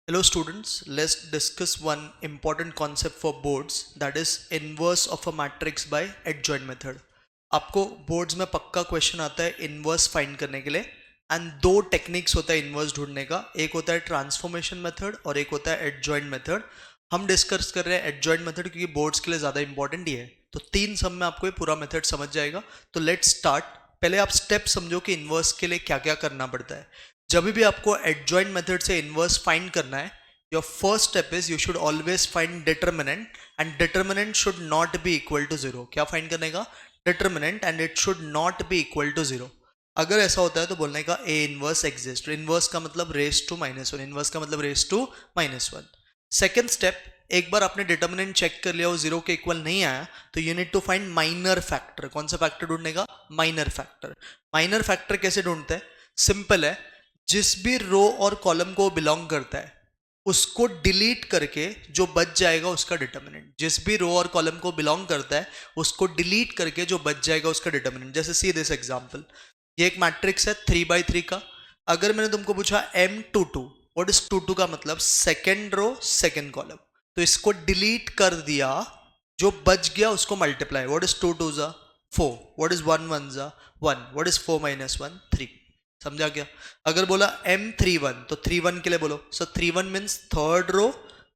Hello students, let's discuss one important concept for boards, that is inverse of a matrix by adjoint method. आपको boards में पक्का question आता है inverse find करने के लिए एंड दो टेक्निक्स होता है इनवर्स ढूंढने का, एक होता है ट्रांसफॉर्मेशन मेथड और एक होता है एडजॉइंट मेथड. हम डिस्कस कर रहे हैं एडजॉइंट मेथड क्योंकि बोर्ड्स के लिए ज़्यादा इंपॉर्टेंट ही है. तो तीन सब में आपको ये पूरा मेथड समझ जाएगा. तो लेट्स स्टार्ट. पहले आप स्टेप समझो कि इनवर्स के लिए क्या क्या करना पड़ता है. जब भी आपको एडजॉइंट मेथड से इनवर्स फाइंड करना है, your first step is you should always find determinant and determinant should not be equal to zero. क्या फाइंड करने का? Determinant and it should not be equal to zero. अगर ऐसा होता है तो बोलने का ए इनवर्स एग्जिस्ट. इनवर्स का मतलब raise to minus one, inverse का मतलब raise to minus one. Second step, एक बार आपने डिटर्मिनेंट चेक कर लिया वो जीरो के इक्वल नहीं आया तो you need to find minor factor. कौन सा फैक्टर ढूंढने का? Minor factor. माइनर फैक्टर कैसे ढूंढते हैं? सिंपल है, जिस भी रो और कॉलम को बिलोंग करता है उसको डिलीट करके जो बच जाएगा उसका डिटर्मिनेंट. जिस भी रो और कॉलम को बिलोंग करता है उसको डिलीट करके जो बच जाएगा उसका डिटर्मिनेंट. जैसे सी दिस एग्जांपल, ये एक मैट्रिक्स है 3x3 का. अगर मैंने तुमको पूछा M22, व्हाट इज 22 का मतलब? Second row second column. तो इसको डिलीट कर दिया, जो बच गया उसको मल्टीप्लाई. व्हाट इज 2 2 जा 4, व्हाट इज 1 1 जा 1, व्हाट इज 4 - 1 3. समझा क्या? अगर बोला M31 तो 31 के लिए बोलो. So 31 means third row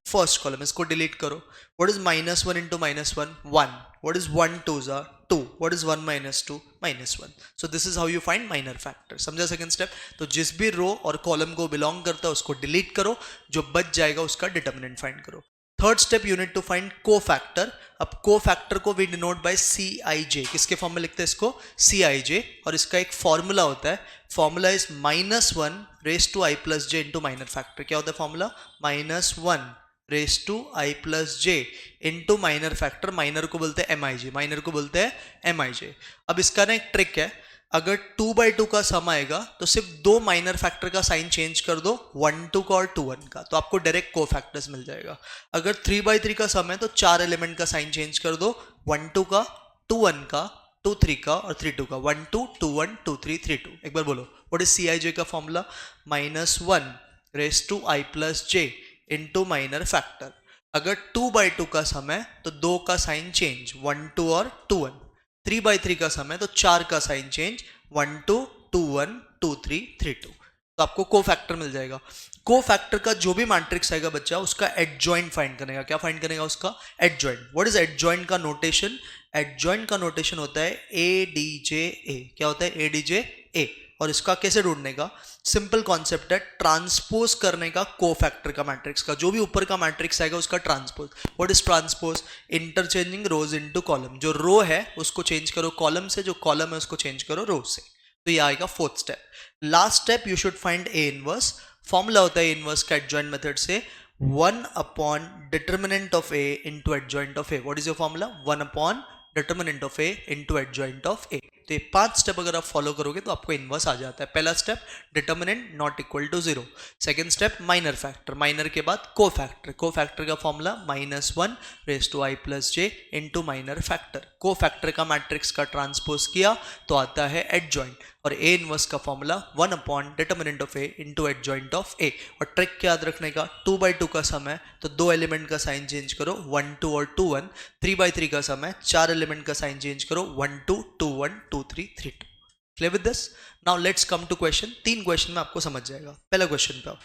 first column, इसको डिलीट करो. What is -1 into -1? 1. What is 1 2 जा 2, what is 1 - 2? -1. So this is how you find minor factor. समझा सेकंड स्टेप? तो जिस भी रो और कॉलम को बिलोंग करता है उसको डिलीट करो, जो बच जाएगा उसका डिटर्मिनेंट फाइंड करो. Third step, you need to find cofactor. अब को फैक्टर को वी डिनोट बाय Cij. किसके फॉर्म में लिखते हैं इसको? Cij. और इसका एक फॉर्मूला होता है. Formula is -1 raised to i plus j into minor factor. क्या होता है formula? -1 raised to i plus j into minor factor. Minor को बोलते हैं Mij, माइनर को बोलते हैं Mij. अब इसका ना एक ट्रिक है, अगर 2/2 का सम आएगा तो सिर्फ दो माइनर फैक्टर का साइन चेंज कर दो, 1 2 का और 2 1 का, तो आपको डायरेक्ट को फैक्टर्स मिल जाएगा. अगर 3/3 का सम है तो चार एलिमेंट का साइन चेंज कर दो, 1 2 का, 2 1 का, 2 3 का और 3 2 का. 1 2 2 1 2 3 3 2. एक बार बोलो, व्हाट इज Cij का formula? -1 raised to i plus j into minor factor. अगर 2/2 का सम है तो दो का साइन चेंज, 1 2 और 2 1. 3/3 का सम है तो चार का साइन चेंज, 1 2 2 1 2 3 3 2. तो आपको को फैक्टर मिल जाएगा. को फैक्टर का जो भी मैट्रिक्स आएगा बच्चा उसका एडजॉइंट फाइंड करने का. क्या फाइंड करेगा? उसका एडजॉइंट. व्हाट इज एडजॉइंट का नोटेशन? एडजॉइंट का नोटेशन होता है ADJ-A. क्या होता है? ADJ-A. और इसका कैसे ढूंढने का? सिंपल कॉन्सेप्ट है, ट्रांसपोज करने का को फैक्टर का मैट्रिक्स का. जो भी ऊपर का मैट्रिक्स आएगा उसका transpose. What is transpose? Interchanging rose into column. जो रो है उसको चेंज करो कॉलम से, जो कॉलम है उसको चेंज करो रो से. तो ये आएगा fourth step. Last step, you should find A inverse. Formula होता है इनवर्स का एडजॉइंट मेथड से 1 upon determinant of A into adjoint of A. What is your formula? 1 upon determinant of A into adjoint of A. तो ये 5 step अगर आप follow करोगे तो आपको इनवर्स आ जाता है. पहला step, determinant not equal to zero. Second step, minor factor. Minor के बाद को फैक्टर. को फैक्टर का formula -1 raised to i plus j into minor factor. Cofactor का मैट्रिक्स का ट्रांसपोज किया तो आता है एडजॉइंट. और ए इनवर्स का formula 1 upon determinant of A into adjoint of A. और ट्रिक क्या याद रखने का? 2/2 का सम है तो दो एलिमेंट का साइन चेंज करो, 1 2 और 2 1. 3/3 का सम है, चार एलिमेंट का साइन चेंज करो, 1 2 2 1 2 3 3 2. Clear with this? Now let's come to question. 3 question में आपको समझ जाएगा. पहला क्वेश्चन पे आओ.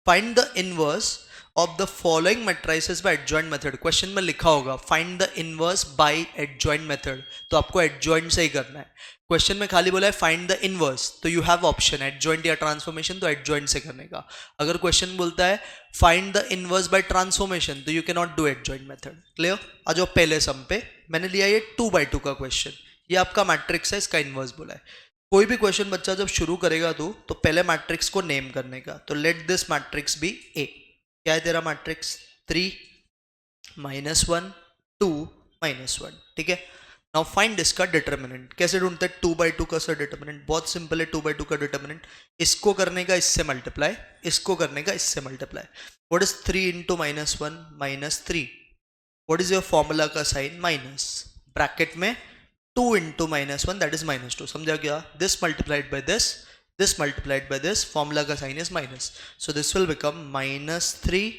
Find the inverse of the following matrices by adjoint method. Question में लिखा होगा find the inverse by adjoint method, तो आपको एडजॉइंट से ही करना है. क्वेश्चन में खाली बोला है फाइंड द इनवर्स, तो यू हैव ऑप्शन एडजॉइंट या ट्रांसफॉर्मेशन, तो एडजॉइंट से करने का. अगर क्वेश्चन बोलता है find the inverse by transformation तो you can not do adjoint method. Clear? आ जाओ पहले सम पे. मैंने लिया ये 2/2 का क्वेश्चन. ये आपका मैट्रिक्स है, इसका इनवर्स बोला है. कोई भी क्वेश्चन बच्चा जब शुरू करेगा तो पहले मैट्रिक्स को नेम करने का. तो लेट दिस मैट्रिक्स बी ए. क्या है तेरा मैट्रिक्स? 3 -1 2 -1. ठीक है. नाउ फाइंड इसका डिटर्मिनेंट. कैसे ढूंढते हैं 2/2 का सर डिटर्मिनेंट? बहुत सिंपल है. 2/2 का डिटर्मिनेंट इसको करने का इससे मल्टीप्लाई, इसको करने का इससे multiply. What is 3 into -1 -3. What is your formula का साइन? माइनस. ब्रैकेट में 2 इंटू -1 दैट इज -2. समझा क्या? This multiplied by this this multiplied by this, formula का sign is minus, so this will become -3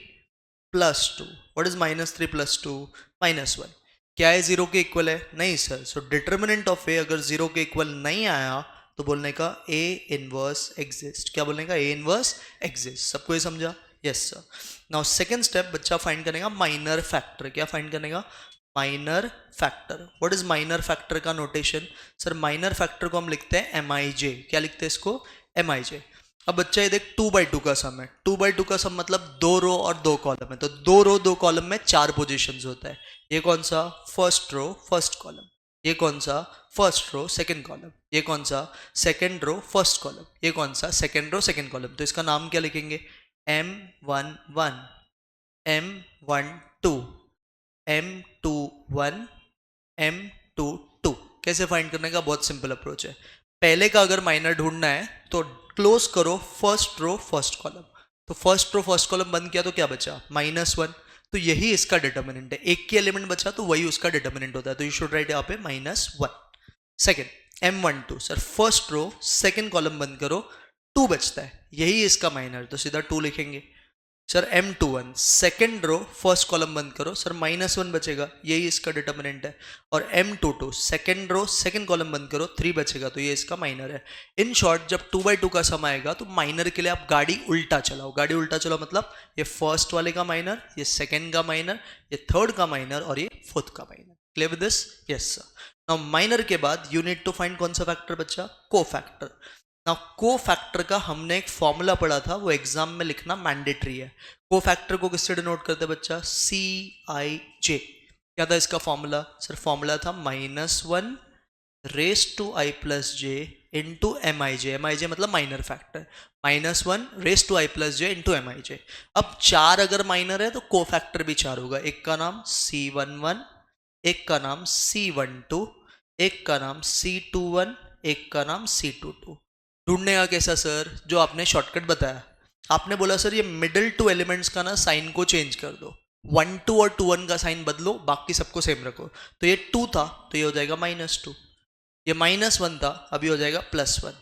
+ 2. What is -3 + 2? -1. क्या है zero के equal है? नहीं सर. सो डिटर्मिनेंट ऑफ ए अगर जीरो के इक्वल नहीं आया तो बोलने का ए इनवर्स एग्जिस्ट. क्या बोलने का? A inverse exist. सबको ये समझा? Yes sir. Now second step बच्चा फाइंड करेगा माइनर फैक्टर. क्या फाइंड करेगा? Minor factor. What is minor factor का नोटेशन? सर माइनर फैक्टर को हम लिखते हैं MIJ. क्या लिखते हैं इसको? MIJ. अब बच्चा ये देख 2/2 का सम है. 2/2 का सम मतलब 2 रो और 2 कॉलम है, तो 2 रो 2 कॉलम में 4 पोजीशंस होता है. ये कौन सा? First row first column. ये कौन सा? First row second column. ये कौन सा? Second row first column. ये कौन सा? Second row second column. तो इसका नाम क्या लिखेंगे? M11, M12, M21, M22. कैसे फाइंड करने का? बहुत सिंपल अप्रोच है. पहले का अगर माइनर ढूंढना है तो क्लोज करो फर्स्ट रो फर्स्ट कॉलम. तो फर्स्ट रो फर्स्ट कॉलम बंद किया तो क्या बचा? -1. तो यही इसका डिटर्मिनेंट है. एक की एलिमेंट बचा तो वही उसका डिटर्मिनेंट होता है. तो यू शुड राइट यहाँ पे -1. Second M12. Sir first row second column बंद करो, 2 बचता है, यही इसका माइनर, तो सीधा 2 लिखेंगे. Sir M21 second row first column बंद करो, सर -1 बचेगा, यही इसका डिटर्मिनेंट है. और M22 second row second column बंद करो, 3 बचेगा, तो ये इसका माइनर है. इन शॉर्ट जब 2/2 का सम आएगा तो माइनर के लिए आप गाड़ी उल्टा चलाओ. गाड़ी उल्टा चलाओ मतलब ये फर्स्ट वाले का माइनर, ये सेकेंड का माइनर, ये थर्ड का माइनर और ये फोर्थ का minor. Clear with this? Yes sir. Now minor के बाद यू नीड टू फाइंड कौन सा फैक्टर बच्चा? को फैक्टर. नाउ को फैक्टर का हमने एक फॉर्मूला पढ़ा था, वो एग्जाम में लिखना मैंडेटरी है. को फैक्टर को किससे डिनोट करते हैं बच्चा? CIJ. क्या था इसका फॉर्मूला? सर फॉर्मूला था -1 raised to I + j into MIJ. MIJ मतलब minor factor. -1 raised to I + j into MIJ. अब 4 अगर माइनर है तो को फैक्टर भी 4 होगा. एक का नाम C11, एक का नाम C12, एक का नाम C21, एक का नाम C22. ढूंढने का कैसा सर? जो आपने शॉर्टकट बताया. आपने बोला सर ये मिडिल 2 एलिमेंट्स का ना साइन को चेंज कर दो, 1 2 और 2 1 का साइन बदलो, बाकी सबको सेम रखो. तो ये 2 था तो ये हो जाएगा -2. ये -1 था, अभी हो जाएगा +1.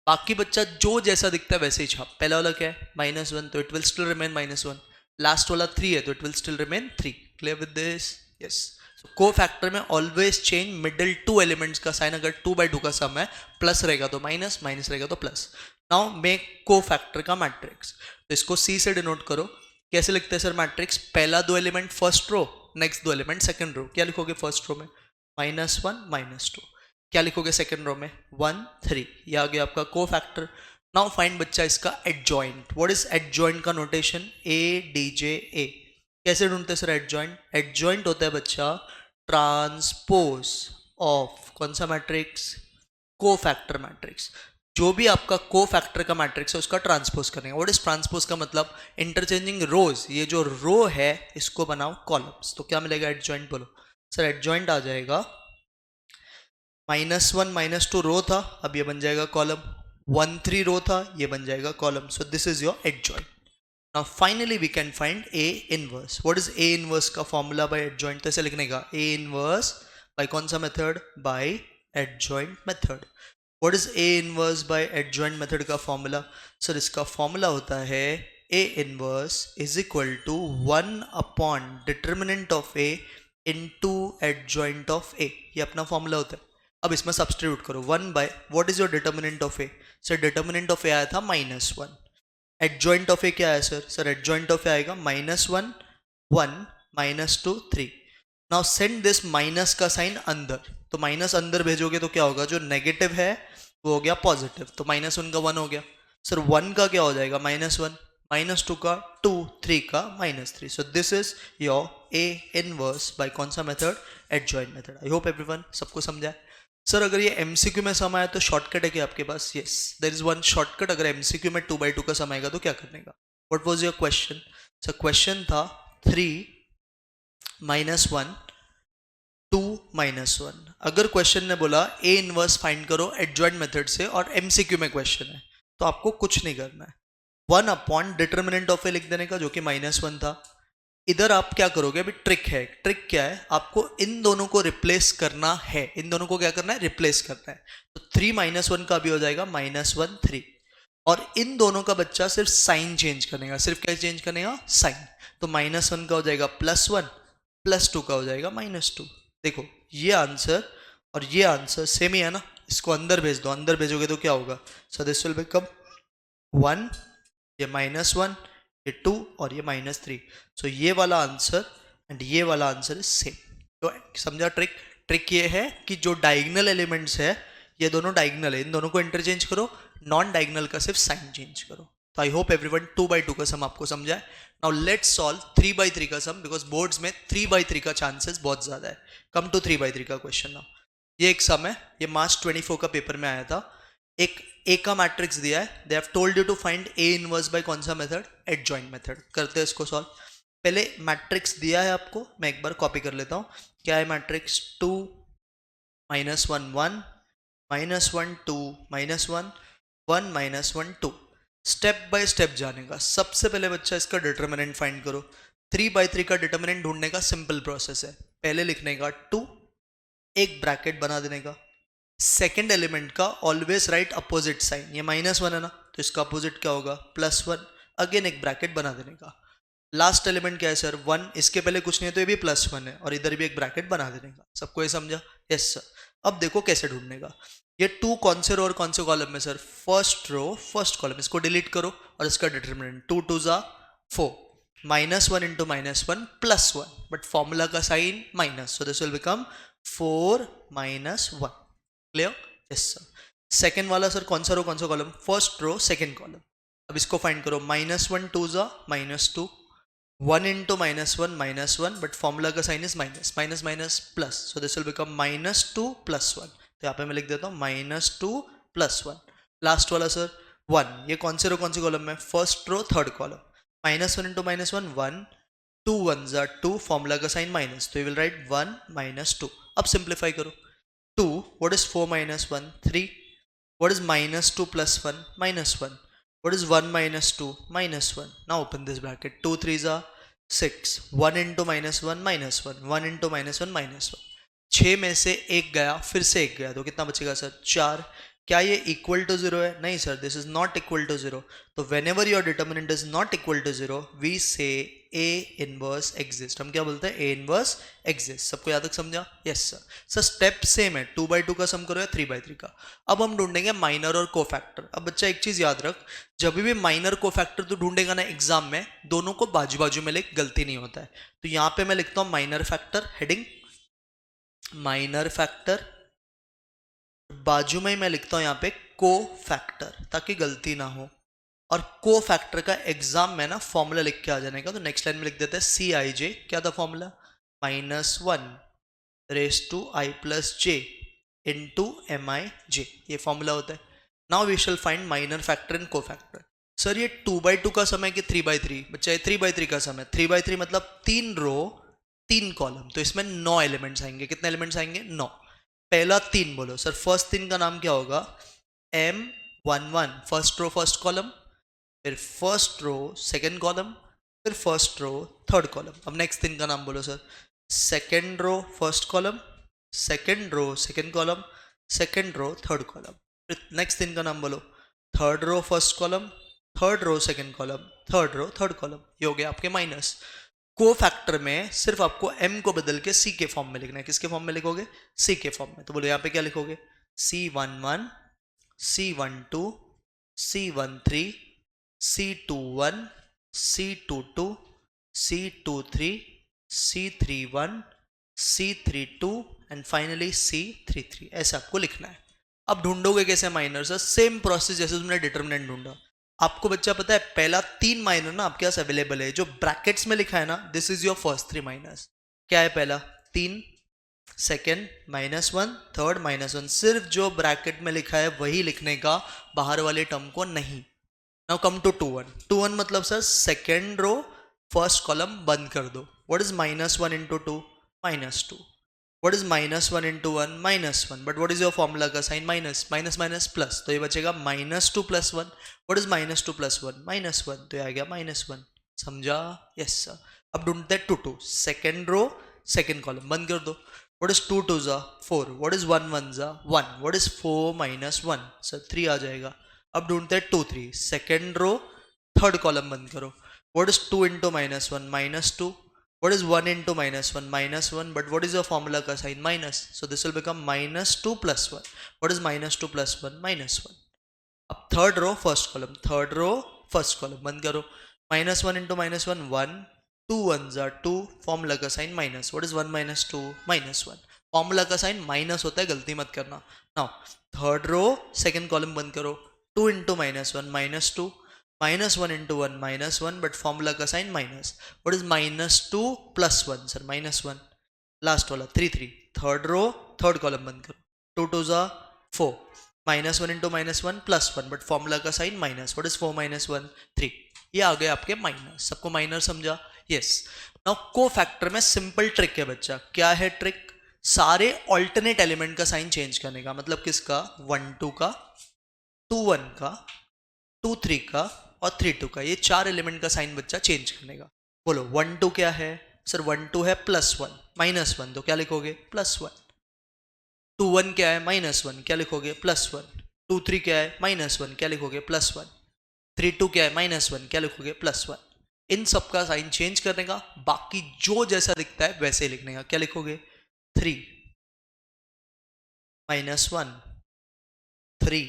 बाकी बच्चा जो जैसा दिखता है वैसे ही छाप. पहला वाला क्या है? -1, तो it will still remain -1. Last वाला 3 है तो it will still remain 3. Clear with this? Yes. को फैक्टर में ऑलवेज चेंज मिडिल 2 एलिमेंट्स का साइन. अगर 2/2 का सम है, प्लस रहेगा तो माइनस, माइनस रहेगा तो प्लस. नाउ मेक को फैक्टर का मैट्रिक्स. तो इसको C से डिनोट करो. कैसे लिखते हैं सर मैट्रिक्स? पहला 2 element first row, next 2 element second row. क्या लिखोगे फर्स्ट रो में? -1 -2. क्या लिखोगे सेकंड रो में? 1 3. ये आ गया आपका को फैक्टर. नाउ फाइंड बच्चा इसका एडजॉइंट. व्हाट इज एडजॉइंट का नोटेशन? ADJA. कैसे ढूंढते हैं सर एडजॉइंट? एडजॉइंट होता है बच्चा ट्रांसपोज ऑफ कौन सा मैट्रिक्स? को फैक्टर मैट्रिक्स. जो भी आपका को फैक्टर का मैट्रिक्स है उसका ट्रांसपोज करने का. व्हाट इज ट्रांसपोज का मतलब? इंटरचेंजिंग रोज. ये जो रो है इसको बनाओ कॉलम्स. तो क्या मिलेगा एडजॉइंट? बोलो सर. एडजॉइंट आ जाएगा -1 -2 रो था, अब ये बन जाएगा कॉलम. 1 3 रो था, ये बन जाएगा column. So this is your adjoint. Now finally we can find A inverse. What is A inverse का formula by adjoint? तो ऐसे लिखने का A inverse by कौन सा method? By adjoint method. What is A inverse by adjoint method का formula? Sir इसका formula होता है A inverse is equal to 1 upon determinant of A into adjoint of A. ये अपना formula होता है. अब इसमें substitute करो 1 by what is your determinant of A? Sir determinant of A आया था -1. एडजॉइंट ऑफ ए क्या है सर? सर एडजॉइंट ऑफ ए आएगा -1 1 -2 3. नाउ सेंड दिस माइनस का साइन अंदर. तो माइनस अंदर भेजोगे तो क्या होगा? जो नेगेटिव है वो हो गया पॉजिटिव. तो -1 का 1 हो गया. सर 1 का क्या हो जाएगा? -1, -2 का 2, 3 का -3. सो this is your A inverse by कौन सा method? Adjoint method. I hope everyone सबको समझा है. सर अगर ये MCQ में सम आया तो शॉर्टकट है क्या आपके पास? Yes, there is one shortcut. अगर MCQ में 2/2 का सम आएगा तो क्या करने का? What was your question? Sir question था 3 -1 2 -1. अगर क्वेश्चन ने बोला A इनवर्स फाइंड करो एडजॉइंट मेथड से और MCQ में क्वेश्चन है तो आपको कुछ नहीं करना है. 1 अपॉन डिटर्मिनेंट ऑफ ए लिख देने का जो कि -1 था. इधर आप क्या करोगे? अभी ट्रिक है. ट्रिक क्या है? आपको इन दोनों को रिप्लेस करना है. इन दोनों को क्या करना है? रिप्लेस करना है. तो 3 -1 का भी हो जाएगा -1 3. और इन दोनों का बच्चा सिर्फ साइन चेंज करेगा, सिर्फ क्या चेंज करेगा, साइन। तो -1 का हो जाएगा +1, +2 का हो जाएगा -2। देखो ये आंसर और ये आंसर सेम ही है ना, इसको अंदर भेज दो, अंदर भेजोगे तो क्या होगा, सो दिस विल बिकम 1, ये -1, ये 2 और ये -3। सो ये वाला आंसर एंड ये वाला आंसर इज सेम। तो समझा ट्रिक? ट्रिक ये है कि जो डायगोनल एलिमेंट्स है ये दोनों डायगोनल है, इन दोनों को इंटरचेंज करो, नॉन डायगोनल का सिर्फ साइन चेंज करो। तो आई होप एवरीवन 2/2 का सम आपको समझा है। नाउ लेट्स सॉल्व 3/3 का सम, बिकॉज बोर्ड्स में 3/3 का चांसेस बहुत ज्यादा है। कम टू 3/3 का क्वेश्चन नाउ। ये एक सम है, ये मार्च 24 का पेपर में आया था। एक ए का मैट्रिक्स दिया है, they have told you to find A inverse by कौन सा मेथड, एडजॉइंट मेथड। करते हैं इसको सॉल्व। पहले मैट्रिक्स दिया है आपको, मैं एक बार कॉपी कर लेता हूँ। क्या है मैट्रिक्स, 2 -1 1 -1 2 -1 1 -1 2। स्टेप बाय स्टेप जाने का। सबसे पहले बच्चा इसका डिटर्मिनेंट फाइंड करो। 3/3 का डिटर्मिनेंट ढूंढने का सिंपल प्रोसेस है, पहले लिखने का 2, एक ब्रैकेट बना देने का, सेकेंड एलिमेंट का ऑलवेज राइट अपोजिट साइन। ये -1 है ना, तो इसका अपोजिट क्या होगा, +1, अगेन एक ब्रैकेट बना देने का। लास्ट एलिमेंट क्या है सर, 1, इसके पहले कुछ नहीं है तो ये भी +1 है, और इधर भी एक ब्रैकेट बना देने का। सबको ये समझा? Yes sir. अब देखो कैसे ढूंढने का। ये 2 कौन से रो और कौन से कॉलम में sir, first row first column, इसको डिलीट करो और इसका डिटरमिनेंट 2 2 ज़ा 4, -1 × -1 +1, बट फॉर्मूला का sign minus, so this will become 4 - 1। Clear? Yes sir. Second वाला सर कौन सा रो कौन सा column, first row second column. अब इसको फाइंड करो, -1 2 ज़ा -2, 1 × -1 बट फॉर्मूला का sign is minus, minus minus plus, so this will become -2 + 1। तो यहाँ पे मैं लिख देता हूँ -2 + 1। लास्ट वाला सर 1, ये कौन से रो कौन से कॉलम में, फर्स्ट रो थर्ड कॉलम। -1 × -1 1, 2 1 ज़ा 2, फॉर्मूला का साइन माइनस, तो यू विल राइट 1 - 2। अब सिंप्लीफाई करो। 2, what is 4 - 1 3, what is -2 + 1 -1, what is 1 - 2 -1। now open this bracket, 2 3 ज़ा 6, 1 × -1 -1, 1 × -1 -1। 6 में से एक गया, फिर से एक गया, तो कितना बचेगा सर, 4। क्या ये इक्वल टू 0 है, नहीं sir, this is not equal to 0। तो whenever your determinant is not equal to 0 we say a inverse exist. हम क्या बोलते हैं, ए इनवर्स एग्जिस्ट। सबको याद तक समझा? Yes sir. Sir step same है, 2/2 का सम करो या 3/3 का। अब हम ढूंढेंगे माइनर और कोफैक्टर। अब बच्चा एक चीज याद रख, जब भी माइनर कोफैक्टर तो ढूंढेगा ना एग्जाम में, दोनों को बाजू बाजू में लिख, गलती नहीं होता है। तो यहाँ पे मैं लिखता हूँ minor factor, heading minor factor, बाजू में ही मैं लिखता हूं यहाँ पे को फैक्टर, ताकि गलती ना हो। और को फैक्टर का एग्जाम में ना फॉर्मूला लिख के आ जाने का, तो नेक्स्ट लाइन में लिख देते हैं CIJ। क्या था फॉर्मूला, -1⁻⁻I+J × MIJ, ये फॉर्मूला होता है। Now we shall find minor factor and cofactor. Sir ये 2/2 का समय कि 3/3, बच्चा ये 3/3 का समय। 3/3 मतलब 3 रो 3 कॉलम, तो इसमें 9 एलिमेंट्स आएंगे। कितने एलिमेंट्स आएंगे, 9। पहला 3 बोलो सर, फर्स्ट 3 का नाम क्या होगा, M11 first row first column, फिर फर्स्ट रो सेकंड कॉलम, फिर फर्स्ट रो थर्ड कॉलम। अब नेक्स्ट 3 का नाम बोलो sir, second row first column, second row second column, second row third column. फिर नेक्स्ट 3 का नाम बोलो, third row first column, third row second column, third row third column. ये हो गया आपके माइनस। को फैक्टर में सिर्फ आपको m को बदल के c के फॉर्म में लिखना है। किसके फॉर्म में लिखोगे, c के फॉर्म में। तो बोलो यहाँ पे क्या लिखोगे, C11 C12 C13 C21 C22 C23 C31 C32 and finally C33, ऐसा आपको लिखना है। अब ढूंढोगे कैसे माइनर सर, सेम प्रोसेस जैसे तुमने डिटर्मिनेंट ढूंढा। आपको बच्चा पता है पहला 3 माइनर ना आपके पास अवेलेबल है, जो ब्रैकेट्स में लिखा है ना, this is your first 3 minors. क्या है, पहला 3, सेकेंड -1, थर्ड -1। सिर्फ जो ब्रैकेट में लिखा है वही लिखने का, बाहर वाले टर्म को नहीं। Now come to 2 1। 2 1 मतलब sir second row first column बंद कर दो। What is -1 × 2, -2। What is -1 × 1, -1, but what is your formula का sign, minus minus minus plus, तो ये बचेगा -2 + 1। What is -2 + 1, -1, तो ये आ गया -1। समझा? Yes sir. अब ढूंढते हैं 2 2, सेकेंड रो सेकेंड कॉलम बंद कर दो। What is 2 2 ज़ा 4, what is 1 1 ज़ा 1, what is 4 - 1, सर 3 आ जाएगा। अब ढूंढते हैं 2 3, सेकेंड रो थर्ड कॉलम बंद करो. What is 2 into -1? -2. What is 1 into -1? -1. But what is your formula का sign? Minus. So this will become -2 plus 1. What is -2 plus 1? -1. अब third row first column, third row first column बंद करो. -1 into -1 1, 2 1s are 2. Formula का sign minus. What is 1 minus 2? -1. Formula का sign minus होता है, गलती मत करना. Now third row second column बंद करो. 2 into -1 -2. -1 into 1 -1, but फॉर्मूला का sign minus. What is -2 plus 1? Sir -1. Last वाला 3 3, थर्ड रो थर्ड कॉलम बंद करो. 2 2s are 4. -1 into -1 plus 1, but formula का sign minus. What is 4 minus 1? 3. ये आ गए आपके माइनस. सबको माइनर समझा? यस. नाउ को फैक्टर में सिंपल ट्रिक है बच्चा. क्या है ट्रिक? सारे ऑल्टरनेट एलिमेंट का साइन चेंज करने का. मतलब किसका? 1 2 का, 2 1 का, 2 3 का और 3 2 का. ये चार एलिमेंट का साइन बच्चा चेंज करने का. बोलो 1 2 क्या है? सर 1 2 है +1. -1 तो क्या लिखोगे? +1. 2 1 क्या है? -1. क्या लिखोगे? +1. 2 3 क्या है? -1. क्या लिखोगे? +1. 3 2 क्या है? -1. क्या लिखोगे? +1. इन सब का साइन चेंज करने का. बाकी जो जैसा दिखता है वैसे लिखने का. क्या लिखोगे? 3 -1, 3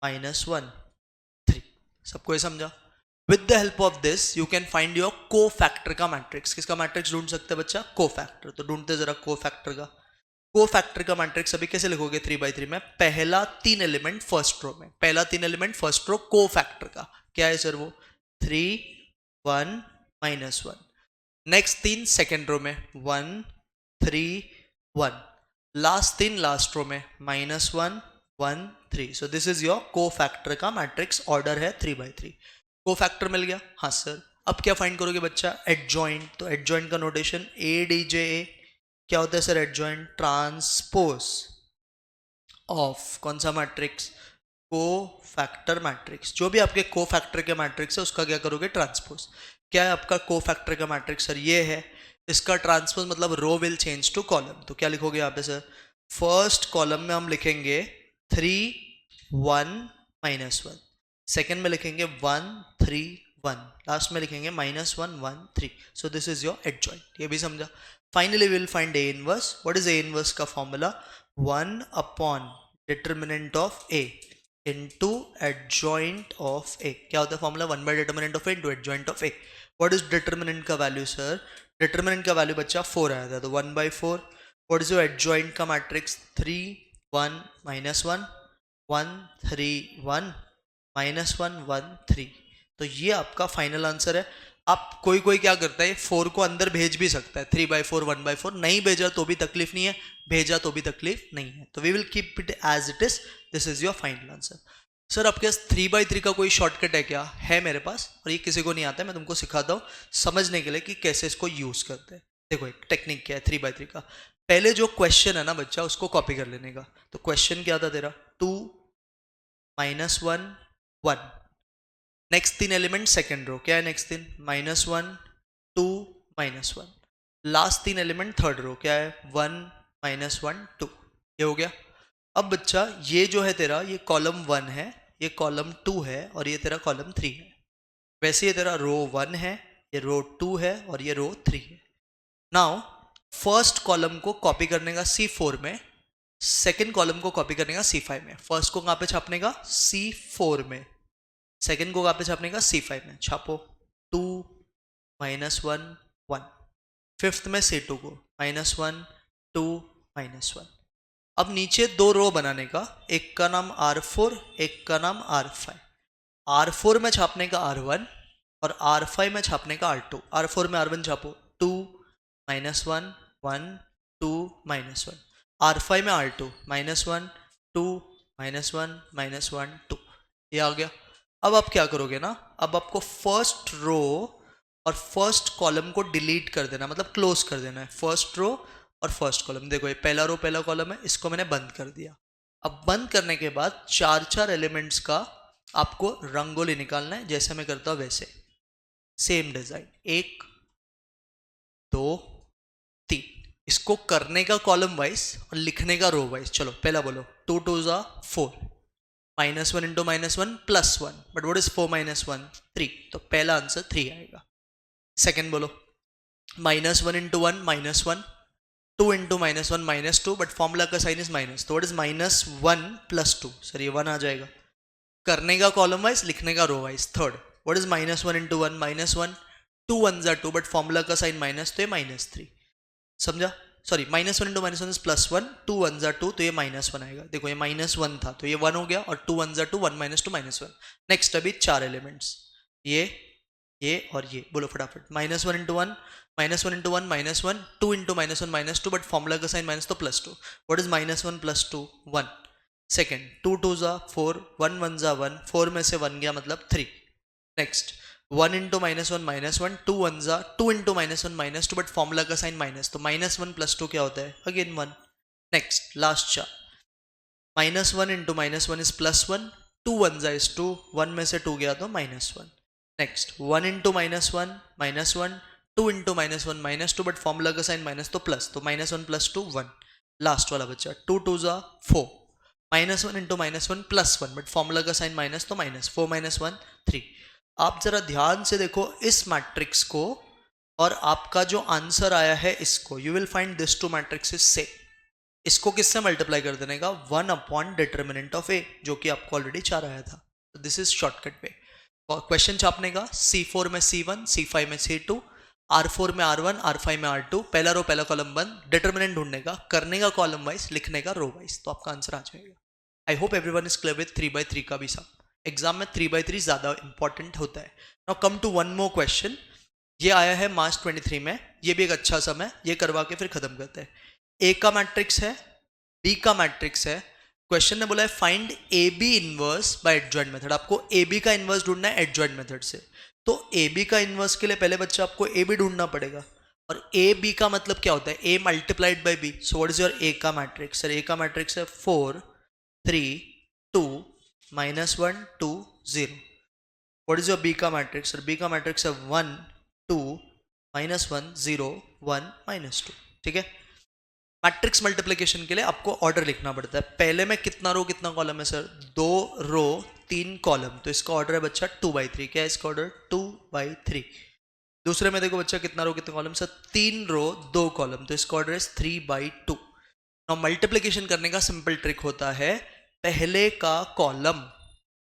-1, 3. सबको ये समझा? With the help of this you can find your cofactor का मैट्रिक्स. किसका मैट्रिक्स ढूंढ सकते हैं बच्चा? को फैक्टर. तो ढूंढते जरा को फैक्टर का. को फैक्टर का मैट्रिक्स अभी कैसे लिखोगे? 3/3 में पहला 3 एलिमेंट फर्स्ट रो में. पहला 3 एलिमेंट फर्स्ट रो को फैक्टर का क्या है सर? वो 3 1 -1. नेक्स्ट 3 सेकेंड रो में 1 3 1. लास्ट 3 लास्ट रो में -1 1 3. सो this is your cofactor का मैट्रिक्स. ऑर्डर है 3/3. को फैक्टर मिल गया? हाँ सर. अब क्या फाइंड करोगे बच्चा? एडजॉइंट. तो एडजॉइंट का नोटेशन ADJA. क्या होता है सर एडजॉइंट? ट्रांसपोज ऑफ कौन सा मैट्रिक्स? को फैक्टर मैट्रिक्स. जो भी आपके को फैक्टर के मैट्रिक्स है उसका क्या करोगे? ट्रांसपोज. क्या है आपका को फैक्टर का मैट्रिक्स? सर ये है. इसका ट्रांसपोज मतलब रो विल चेंज टू कॉलम. तो क्या लिखोगे यहाँ पे सर? फर्स्ट कॉलम में हम लिखेंगे 3 1 -1. सेकेंड में लिखेंगे 1 3 1. लास्ट में लिखेंगे -1 1 3. सो दिस इज योर एडजॉइंट. ये भी समझा? Finally, we will find A inverse. What is A inverse का formula? 1 upon determinant of A into adjoint of A. क्या होता है formula? 1 by determinant of A into adjoint of A. What is determinant का value sir? Determinant का value बच्चा 4 आया था, तो 1/4. What is your adjoint का matrix? 3 1 -1 1 3 1 -1 1 3. तो ये आपका फाइनल आंसर है. आप कोई कोई क्या करता है 4 को अंदर भेज भी सकता है. 3/4 1/4. नहीं भेजा तो भी तकलीफ नहीं है, भेजा तो भी तकलीफ नहीं है. तो we will keep it as it is. This is your final answer. Sir आपके पास 3/3 का कोई शॉर्टकट है क्या? है मेरे पास, और ये किसी को नहीं आता है. मैं तुमको सिखाता हूँ समझने के लिए कि कैसे इसको यूज करते हैं. देखो एक टेक्निक क्या है 3/3 का. पहले जो क्वेश्चन है ना बच्चा उसको कॉपी कर लेने का. तो क्वेश्चन क्या था तेरा? 2 -1 1. Next 3 element second row. क्या है next 3? -1 2 -1. Last 3 element third row. क्या है? 1 -1 2. ये हो गया. अब बच्चा ये जो है तेरा, ये कॉलम 1 है, ये कॉलम 2 है और ये तेरा कॉलम 3 है. वैसे ये तेरा रो 1 है, ये रो 2 है और ये रो 3 है. नाउ फर्स्ट कॉलम को कॉपी करने का C4 में, सेकेंड कॉलम को कॉपी करने का C5 में. फर्स्ट को कहाँ पे छापने का? C4 में. सेकेंड को कहाँ पे छापने का? C5 में. छापो 2 -1 1. फिफ्थ में C2 को -1 2 -1. अब नीचे 2 रो बनाने का. एक का नाम R4, एक का नाम R5. R4 में छापने का R1 और R5 में छापने का R2. R4 में R1 छापो 2 -1 1 2 -1. R5 में R2 -1 2 -1 2. ये आ गया. अब आप क्या करोगे ना, अब आपको फर्स्ट रो और फर्स्ट कॉलम को डिलीट कर देना, मतलब क्लोज कर देना है. फर्स्ट रो और फर्स्ट कॉलम. देखो ये पहला रो पहला कॉलम है, इसको मैंने बंद कर दिया. अब बंद करने के बाद 4 एलिमेंट्स का आपको रंगोली निकालना है, जैसे मैं करता हूं वैसे. Same design 1 2 3. इसको करने का कॉलम वाइज और लिखने का रो वाइज. चलो पहला बोलो 2 2s are 4 -1 into -1 +1, but what is 4 - 1 3, तो पहला आंसर 3 आएगा। सेकंड बोलो, -1 इंटू 1 -1, 2 इंटू -1 -2, बट फॉर्मूला का साइन इज माइनस, तो व्हाट इज -1 + 2, सर ये 1 आ जाएगा। करने का कॉलम वाइज, लिखने का row wise. Third, what is -1 into 1 -1, 2 1 ज़ा 2, बट फॉर्मूला का साइन माइनस, तो ये -3, समझा? सॉरी, -1 इंटू -1 इज +1, 2 1 ज़ा 2, तो ये -1 आएगा। देखो ये -1 था तो ये 1 हो गया, और 2 1 ज़ा 2, 1 - 2 -1। नेक्स्ट अभी 4 एलिमेंट्स, ये और ये, बोलो फटाफट। -1 into 1 -1 into 1 -1, 2 into -1 -2, but formula का साइन माइनस, तो +2। What is -1 + 2 1। सेकेंड, 2 2 ज़ा 4, 1 1 ज़ा 1, 4 में से 1 गया मतलब 3। नेक्स्ट, 1 इंटू -1 -1, 2 1 ज़ा 2 इंटू -1 -2, बट फॉर्मूला का साइन माइनस, तो -1 + 2 क्या होता है, अगेन 1। नेक्स्ट लास्ट चार, -1 इंटू -1 इज +1, 2 1 ज़ा इज 2, 1 में से 2 गया तो -1। Next, 1 into -1 -1, 2 into -1 -2, but formula का साइन माइनस, तो प्लस, तो -1 + 2 1। लास्ट वाला बच्चा, 2 2 ज़ा 4, -1 इंटू -1 +1, बट फॉर्मूला का साइन माइनस, तो माइनस, 4 - 1 3। आप जरा ध्यान से देखो इस मैट्रिक्स को, और आपका जो आंसर आया है इसको, you will find this two matrix same. इसको किससे मल्टीप्लाई कर देने का, 1 / डिटर्मिनेंट ऑफ ए, जो कि आपको ऑलरेडी 4 आया था। तो this is shortcut way. Question छापने का, C4 में C1, C5 में C2, R4 में R1, R5 में R2, पहला रो पहला कॉलम बंद, डिटर्मिनेंट ढूंढने का, करने का कॉलम वाइज, लिखने का रो वाइज, तो आपका आंसर आ जाएगा। I hope everyone is clear with 3/3 का भी सम। एग्जाम में 3/3 ज्यादा इंपॉर्टेंट होता है। Now come to one more question, ये आया है मार्च 23 में, ये भी एक अच्छा सम है, ये करवा के फिर खत्म करते हैं। ए का मैट्रिक्स है, बी का मैट्रिक्स है, क्वेश्चन ने बोला है find A B inverse by adjoint method. आपको ए बी का इनवर्स ढूंढना है एडजॉइंट मेथड से, तो ए बी का इनवर्स के लिए पहले बच्चा आपको ए बी ढूंढना पड़ेगा, और ए बी का मतलब क्या होता है, A multiplied by B. So what is your A का मैट्रिक्स, सर ए का मैट्रिक्स है 4 3 2 -1 2 0। व्हाट इज योर बी का मैट्रिक्स, सर बी का मैट्रिक्स है 1 2 -1 0 1 -2। ठीक है, मैट्रिक्स मल्टीप्लिकेशन के लिए आपको ऑर्डर लिखना पड़ता है। पहले में कितना रो कितना कॉलम है, सर 2 रो 3 कॉलम, तो इसका ऑर्डर है बच्चा 2/3। क्या है इसका ऑर्डर, 2/3। दूसरे में देखो बच्चा कितना रो कितना कॉलम, सर 3 रो 2 कॉलम, तो इसका ऑर्डर है 3/2। नाउ मल्टीप्लिकेशन करने का सिंपल ट्रिक होता है, पहले का कॉलम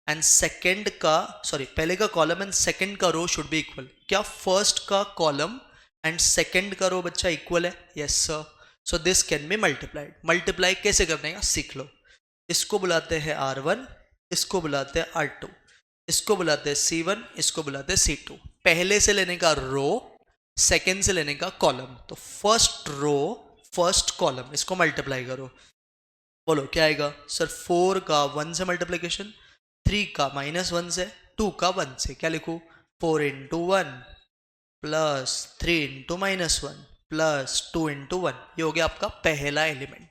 एंड सेकंड का, सॉरी पहले का कॉलम एंड सेकंड का रो शुड बी इक्वल। क्या फर्स्ट का कॉलम एंड सेकंड का रो बच्चा इक्वल है, yes sir. So this can be multiplied. Multiply कैसे करने का सीख लो। इसको बुलाते हैं R1, इसको बुलाते हैं R2, इसको बुलाते हैं C1, इसको बुलाते हैं C2। पहले से लेने का रो, सेकंड से लेने का कॉलम, तो फर्स्ट रो फर्स्ट कॉलम, इसको मल्टीप्लाई करो। बोलो क्या आएगा, सर 4 का 1 से मल्टीप्लीकेशन, 3 का -1 से, 2 का 1 से, क्या लिखूं, 4 × 1 प्लस 3 × -1 प्लस 2 × 1, ये हो गया आपका पहला एलिमेंट।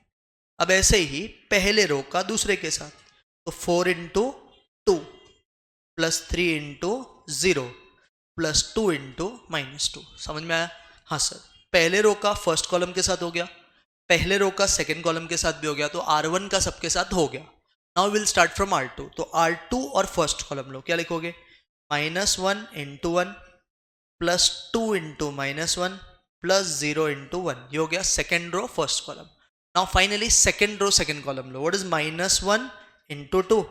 अब ऐसे ही पहले रो का दूसरे के साथ, तो 4 × 2 प्लस 3 × 0 प्लस 2 × -2। समझ में आया, हाँ सर। पहले रो का फर्स्ट कॉलम के साथ हो गया, पहले रो का सेकंड कॉलम के साथ भी हो गया, तो R1 का सबके साथ हो गया। Now will start from R2, तो R2 और फर्स्ट कॉलम लो, क्या लिखोगे, -1 × 1 प्लस 2 × -1 प्लस 0 × 1, ये हो गया second row first column. Now finally second row second column लो, what is -1 × 2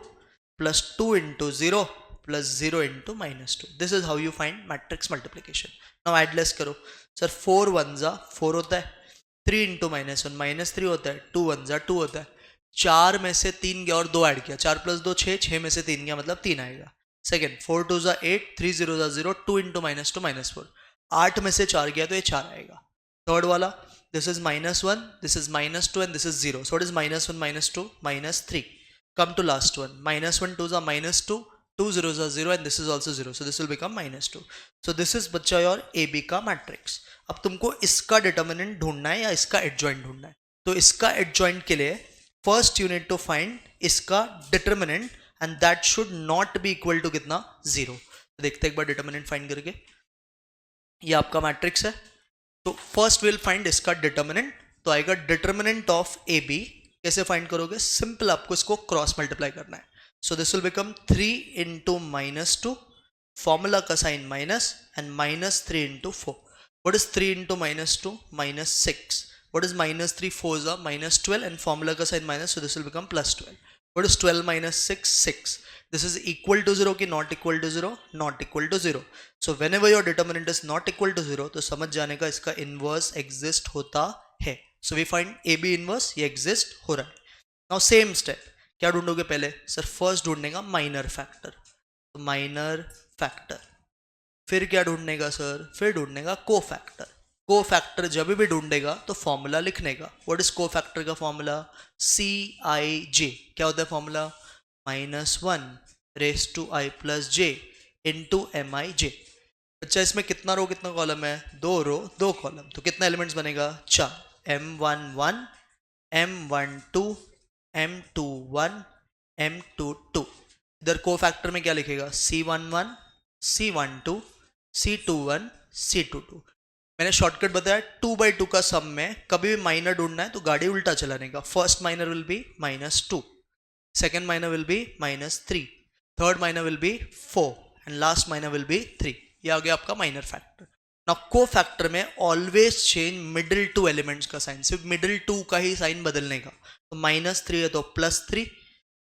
plus 2 × 0 plus 0 × -2। This is how you find matrix multiplication. Now add less करो, sir 4 1 ज़ा 4 होता है, 3 × -1 -3 होता है, 2 1 ज़ा 2 होता है, 4 में से 3 गया और 2 ऐड किया, 4 + 2 6, 6 में से 3 गया मतलब 3 आएगा। सेकेंड, 4 2 ज़ा 8, 3 0 ज़ा 0, 2 × -2 -4, 8 में से 4 गया तो ये 4 आएगा। थर्ड वाला, this is -1, this is -2 and this is 0, so it is -1 -2 -3। Come to last one, -1 2 ज़ा -2, 2 0 ज़ा 0 and this is also 0, so this will become -2। So this is बच्चा योर ए बी का मैट्रिक्स। अब तुमको इसका डिटर्मिनेंट ढूंढना है या इसका एडजॉइंट ढूंढना है, तो इसका एडजॉइंट के लिए first you need to find इसका determinant and that should not be equal to कितना, 0। देखते एक बार डिटर्मिनेंट फाइंड करके, ये आपका मैट्रिक्स है, तो फर्स्ट विल फाइंड इसका डिटर्मिनेंट, तो आएगा डिटर्मिनेंट ऑफ ए बी। कैसे फाइंड करोगे, सिंपल, आपको इसको क्रॉस मल्टीप्लाई करना है। So this will become 3 into minus 2, formula का sign minus, and minus 3 into 4. What is 3 into minus 2? Minus 6. What is minus 3? 4s are minus 12, and formula का sign minus, so this will become plus 12. What is 12 minus 6? 6. This is equal to 0 कि not equal to 0? Not equal to 0. So whenever your determinant is not equal to 0, तो समझ जाने का इसका inverse exist होता है. So we find AB inverse, ये exist हो रहा है. Now same step, क्या ढूंढोगे पहले? सर फर्स्ट ढूंढने का माइनर फैक्टर, तो माइनर फैक्टर. फिर क्या ढूंढने का सर? फिर ढूंढने का को फैक्टर. को फैक्टर जब भी ढूंढेगा तो फॉर्मूला लिखने का. व्हाट इज को फैक्टर का फॉर्मूला? CIJ. क्या होता है formula? -1 raise to i plus j into MIJ. अच्छा इसमें कितना रो कितना कॉलम है? 2 रो 2 कॉलम, तो कितना एलिमेंट्स बनेगा? 4. M11 M12 M21 M22. इधर को फैक्टर में क्या लिखेगा? C11 C12 C21 C22. मैंने शॉर्टकट बताया 2/2 का सम में कभी भी माइनर ढूंढना है तो गाड़ी उल्टा चलाने का. First minor will be -2, second minor will be -3, third minor will be 4 and last minor will be 3. ये आ गया आपका माइनर फैक्टर. नाउ को फैक्टर में always change middle two elements का साइन, सिर्फ मिडिल टू का ही साइन बदलने का. तो -3 है तो +3,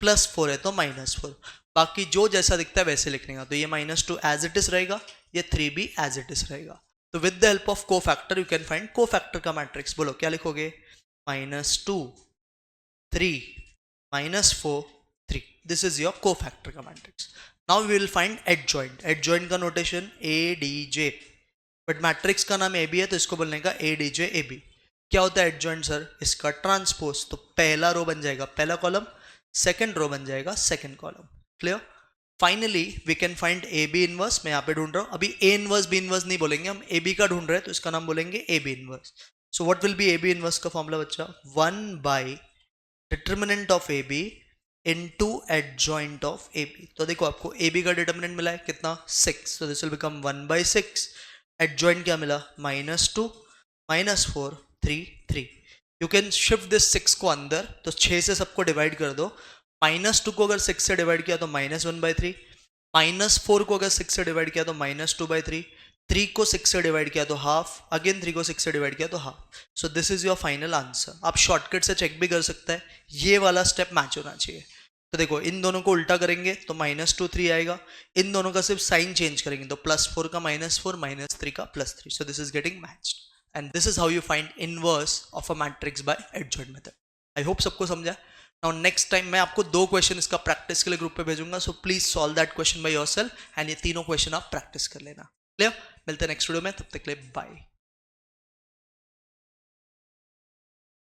+4 है तो -4, बाकी जो जैसा दिखता है वैसे लिखने का. तो ये -2 एज इट इज रहेगा, ये 3 भी एज इट इज रहेगा. तो with the help of cofactor you can find cofactor का मैट्रिक्स. बोलो क्या लिखोगे? -2 3 -4 3. This is your cofactor का matrix. Now we will find adjoint. Adjoint का नोटेशन ADJ, बट मैट्रिक्स का नाम AB है तो इसको बोलने का ADJ AB. क्या होता है एडजॉइंट सर? इसका ट्रांसपोज. तो पहला रो बन जाएगा पहला कॉलम, सेकंड रो बन जाएगा second column. Clear? Finally we can find AB inverse. मैं यहाँ पे ढूंढ रहा हूँ. अभी A इनवर्स B इनवर्स नहीं बोलेंगे, हम AB का ढूंढ रहे हैं तो इसका नाम बोलेंगे AB inverse. So what will be AB inverse का फॉर्मूला बच्चा? 1 determinant of AB into adjoint of AB. तो देखो आपको AB का डिटर्मिनेंट मिला है कितना? 6. सो दिस विल बिकम 1/6. एडजॉइंट क्या मिला? -2 -4 3 3. यू कैन शिफ्ट दिस 6 को अंदर, तो 6 से सबको डिवाइड कर दो. -2 को अगर 6 से डिवाइड किया तो -1/3, -4 को अगर 6 से डिवाइड किया तो -2/3, 3 को 6 से डिवाइड किया तो हाफ, अगेन 3 को 6 से डिवाइड किया तो half. So this is your final answer. आप शॉर्टकट से चेक भी कर सकते हैं, ये वाला स्टेप मैच होना चाहिए. तो देखो इन दोनों को उल्टा करेंगे तो -2 3 आएगा. इन दोनों का सिर्फ साइन चेंज करेंगे तो +4 का -4, -3 का +3. सो this is getting matched. And this is how you find inverse of a matrix bye adjoint method. I hope सबको समझा. नाउ नेक्स्ट टाइम मैं आपको 2 क्वेश्चन इसका प्रैक्टिस के लिए ग्रुप पे भेजूंगा. So please solve that question by yourself and ये तीनों क्वेश्चन आप प्रैक्टिस कर लेना. क्लियर? मिलते हैं नेक्स्ट वीडियो में, तब तक के लिए बाय.